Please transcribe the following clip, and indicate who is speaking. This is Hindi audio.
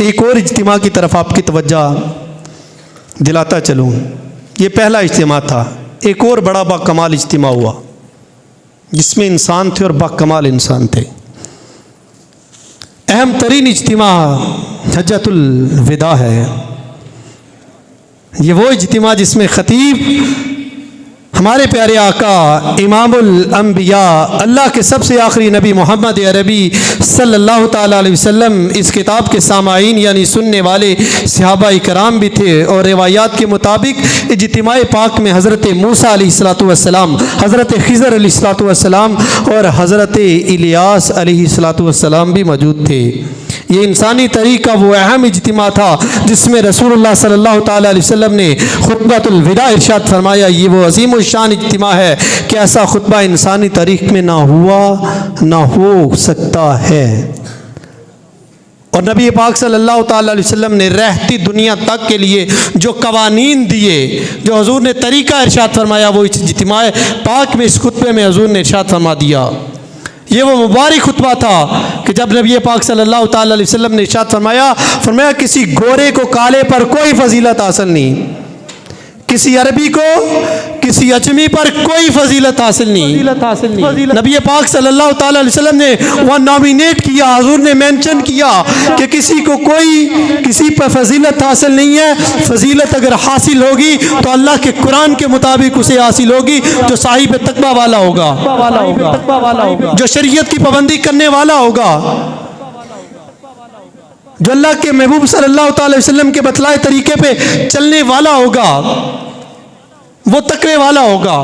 Speaker 1: एक और इज्तिमा की तरफ आपकी तवज्जो दिलाता चलूँ। ये पहला इज्तिमा था। एक और बड़ा बाकमाल इज्तिमा हुआ जिसमें इंसान थे और बाकमाल इंसान थे। अहम तरीन इज्तिमा हज्जतुल विदा है। ये वो इज्तिमा जिसमें ख़तीब हमारे प्यारे आका इमामुल अंबिया अल्लाह के सबसे आखिरी नबी मोहम्मद अरबी सल्लल्लाहु ताला अलैहि वसल्लम इस किताब के सामाईन यानी सुनने वाले सहाबा इकराम भी थे। और रिवायात के मुताबिक इज्तिमा पाक में हज़रत मूसा अलैहिस्सलातु वस्सलाम, हज़रत खिज़र अलैहिस्सलातु वस्सलाम और हज़रत इलियास अलैहिस्सलातु वस्सलाम भी मौजूद थे। ये इंसानी तरीक़ का वो अहम इज्तिमा था जिसमें रसूलुल्लाह सल्लल्लाहु ताला अलैहि वसल्लम ने खुतबतुल विदा इरशाद फरमाया। ये वो अज़ीम शान इज्तिमा है कि ऐसा खुतबा इंसानी तारीख़ में ना हुआ ना हो सकता है। और नबी पाक सल्लल्लाहु ताला अलैहि वसल्लम ने रहती दुनिया तक के लिए जो कवानीन दिए, जो हुज़ूर ने तरीक़ा इरशाद फरमाया, वो इस इज्तिमा पाक में इस खुतबे में हुज़ूर ने इरशाद फरमा दिया। ये वो मुबारक खुतबा था कि जब नबी पाक सल्लल्लाहु ताला अलैहि वसल्लम ने इरशाद फरमाया किसी गोरे को काले पर कोई फजीलत हासिल नहीं, किसी अरबी को किसी अजमी पर कोई फजीलत हासिल नहीं। नबी पाक सल्लल्लाहु ताला अलैहि वसल्लम ने वह नॉमिनेट किया, हुज़ूर ने मेंशन किया कि किसी को कोई किसी पर फजीलत हासिल नहीं है। फजीलत अगर हासिल होगी तो अल्लाह के कुरान के मुताबिक उसे हासिल होगी जो साहिब तकवा वाला होगा, जो शरीयत की पाबंदी करने वाला होगा, जो अल्लाह के महबूब सल्लल्लाहु अलैहि वसल्लम के बतलाए तरीके पे चलने वाला होगा, वो तकवे वाला होगा।